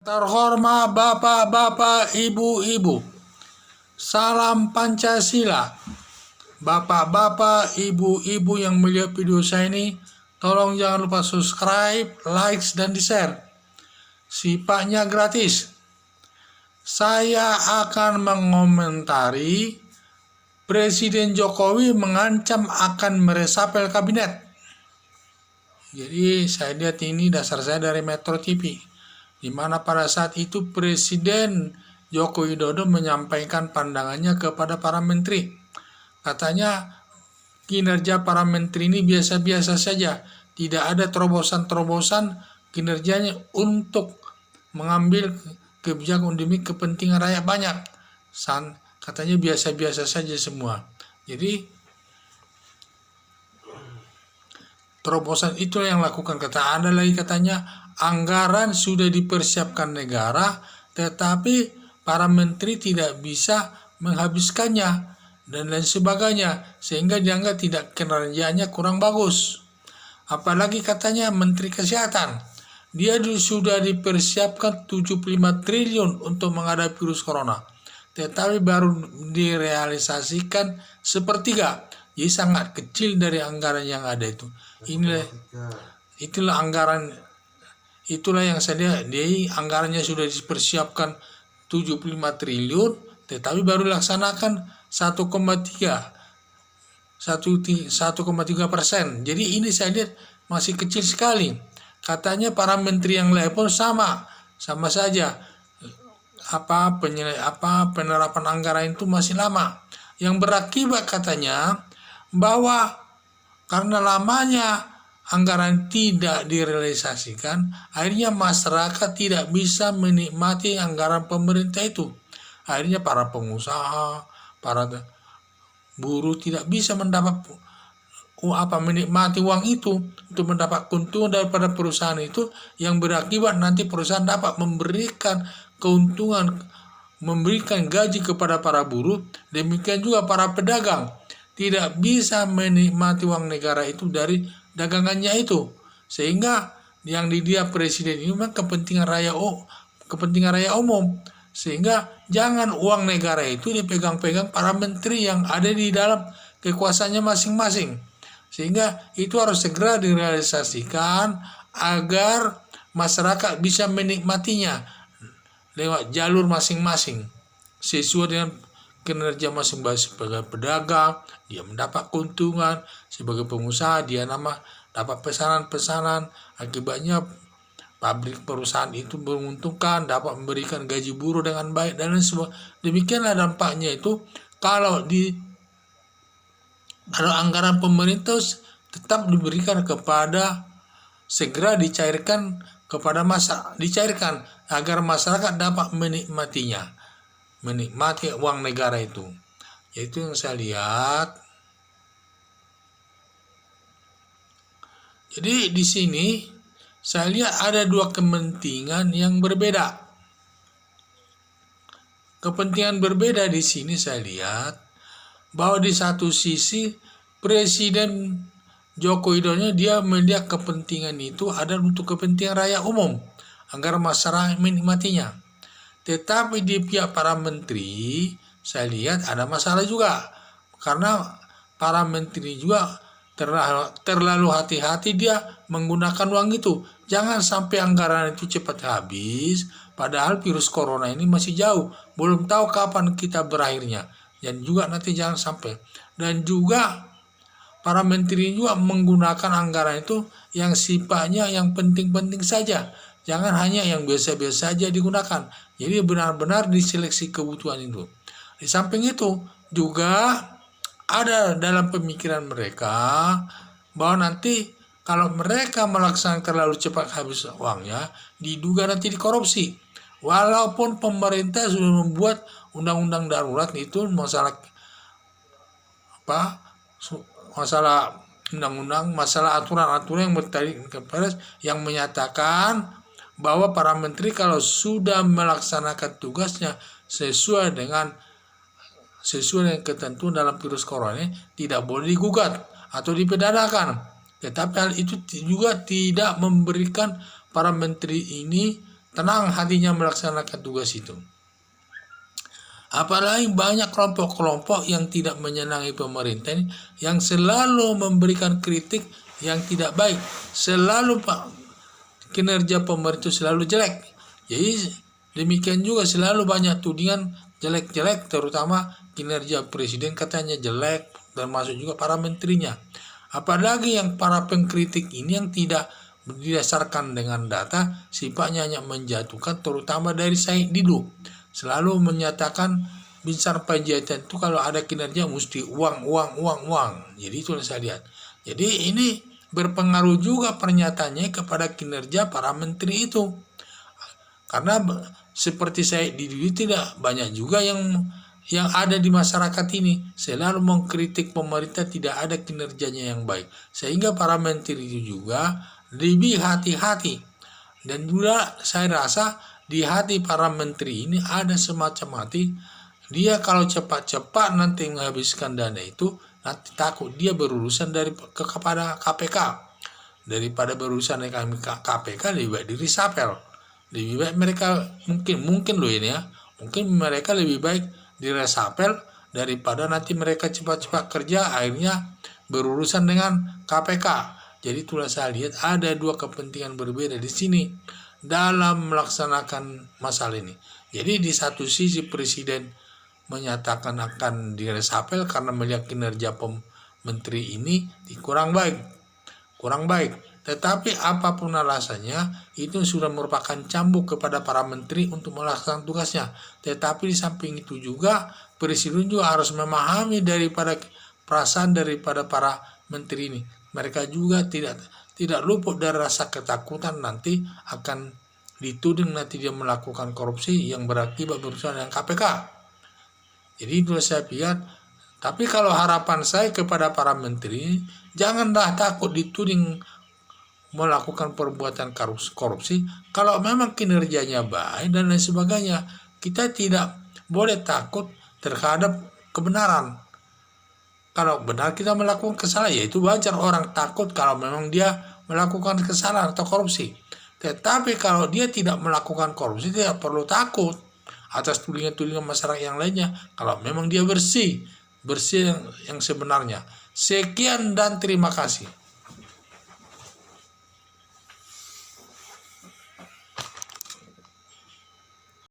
Terhormat Bapak-bapak, Ibu-ibu, salam Pancasila. Bapak-bapak, Ibu-ibu yang melihat video saya ini, tolong jangan lupa subscribe, like, dan di-share. Sifatnya gratis. Saya akan mengomentari Presiden Jokowi mengancam akan meresapel kabinet. Jadi saya lihat ini dasar saya dari Metro TV, di mana pada saat itu Presiden Joko Widodo menyampaikan pandangannya kepada para menteri. Katanya kinerja para menteri ini biasa-biasa saja, tidak ada terobosan-terobosan kinerjanya untuk mengambil kebijakan demi kepentingan rakyat banyak. Katanya biasa-biasa saja semua. Jadi terobosan itu yang lakukan. Kata ada lagi katanya anggaran sudah dipersiapkan negara, tetapi para menteri tidak bisa menghabiskannya dan lain sebagainya, sehingga dianggap tidak kinerjanya kurang bagus. Apalagi katanya Menteri Kesehatan, dia sudah dipersiapkan 75 triliun untuk menghadapi virus corona, tetapi baru direalisasikan sepertiga. Jadi sangat kecil dari anggaran yang ada itu. Itulah anggaran, itulah yang saya lihat. Dia anggarannya sudah dipersiapkan 75 triliun, tetapi baru dilaksanakan 1,3%. Jadi ini saya lihat masih kecil sekali. Katanya para menteri yang lain pun sama saja. Penerapan anggaran itu masih lama, yang berakibat katanya bahwa karena lamanya anggaran tidak direalisasikan, akhirnya masyarakat tidak bisa menikmati anggaran pemerintah itu. Akhirnya para pengusaha, para buruh tidak bisa menikmati uang itu untuk mendapat keuntungan daripada perusahaan itu, yang berakibat nanti perusahaan dapat memberikan keuntungan, memberikan gaji kepada para buruh. Demikian juga para pedagang tidak bisa menikmati uang negara itu dari dagangannya itu, sehingga yang dilihat presiden ini memang kepentingan rakyat umum, sehingga jangan uang negara itu dipegang-pegang para menteri yang ada di dalam kekuasaannya masing-masing, sehingga itu harus segera direalisasikan agar masyarakat bisa menikmatinya lewat jalur masing-masing sesuai dengan kinerja masing-masing. Sebagai pedagang dia mendapat keuntungan, sebagai pengusaha dia dapat pesanan-pesanan, akibatnya pabrik perusahaan itu menguntungkan, dapat memberikan gaji buruh dengan baik dan lain sebagainya. Demikianlah dampaknya itu kalau anggaran pemerintah tetap diberikan segera dicairkan kepada dicairkan agar masyarakat dapat menikmati uang negara itu. Yaitu yang saya lihat. Jadi di sini saya lihat ada dua kepentingan yang berbeda. Kepentingan berbeda di sini saya lihat bahwa di satu sisi Presiden Joko Widodo dia melihat kepentingan itu ada untuk kepentingan rakyat umum agar masyarakat menikmatinya. Tetapi di pihak para menteri saya lihat ada masalah juga, karena para menteri juga terlalu hati-hati dia menggunakan uang itu. Jangan sampai anggaran itu cepat habis, padahal virus corona ini masih jauh, belum tahu kapan kita berakhirnya. Dan juga nanti jangan sampai, dan juga para menteri juga menggunakan anggaran itu yang sifatnya yang penting-penting saja, jangan hanya yang biasa-biasa saja digunakan. Jadi benar-benar diseleksi kebutuhan itu. Di samping itu juga ada dalam pemikiran mereka bahwa nanti kalau mereka melaksanakan terlalu cepat habis uangnya, diduga nanti dikorupsi. Walaupun pemerintah sudah membuat undang-undang darurat itu masalah undang-undang, masalah aturan-aturan yang menyatakan bahwa para menteri kalau sudah melaksanakan tugasnya sesuai dengan ketentuan dalam virus corona ini tidak boleh digugat atau dipidanakan. Tetapi hal itu juga tidak memberikan para menteri ini tenang hatinya melaksanakan tugas itu. Apalagi banyak kelompok-kelompok yang tidak menyenangi pemerintah ini, yang selalu memberikan kritik yang tidak baik, selalu kinerja pemerintah selalu jelek. Jadi demikian juga selalu banyak tudingan jelek-jelek, terutama kinerja presiden katanya jelek, termasuk juga para menterinya. Apalagi yang para pengkritik ini yang tidak didasarkan dengan data, sifatnya hanya menjatuhkan, terutama dari Said Didu. Selalu menyatakan Binsar Panjaitan itu kalau ada kinerja mesti uang. Jadi itu yang saya lihat. Jadi ini berpengaruh juga pernyataannya kepada kinerja para menteri itu. Karena seperti Said Didu tidak banyak juga yang ada di masyarakat ini selalu mengkritik pemerintah tidak ada kinerjanya yang baik. Sehingga para menteri itu juga lebih hati-hati. Dan juga saya rasa di hati para menteri ini ada semacam hati, dia kalau cepat-cepat nanti menghabiskan dana itu, nanti takut dia berurusan kepada KPK. Daripada berurusan dengan KPK, lebih baik di resapel. Lebih baik mereka, mungkin loh ini ya, mungkin mereka lebih baik di resapel daripada nanti mereka cepat-cepat kerja, akhirnya berurusan dengan KPK. Jadi itulah saya lihat ada dua kepentingan berbeda di sini dalam melaksanakan masalah ini. Jadi di satu sisi presiden menyatakan akan diresapel karena melihat kinerja menteri ini kurang baik. Tetapi apapun alasannya, itu sudah merupakan cambuk kepada para menteri untuk melaksanakan tugasnya. Tetapi di samping itu juga presiden juga harus memahami daripada perasaan daripada para menteri ini. Mereka juga tidak luput dari rasa ketakutan nanti akan dituding nanti dia melakukan korupsi yang berakibat berurusan dengan KPK. Jadi itu saya lihat. Tapi kalau harapan saya kepada para menteri, janganlah takut dituding melakukan perbuatan korupsi. Kalau memang kinerjanya baik dan lain sebagainya, kita tidak boleh takut terhadap kebenaran. Kalau benar kita melakukan kesalahan, ya itu wajar orang takut kalau memang dia melakukan kesalahan atau korupsi. Tetapi kalau dia tidak melakukan korupsi, tidak perlu takut atas tudingan-tudingan masyarakat yang lainnya. Kalau memang dia bersih yang sebenarnya. Sekian dan terima kasih.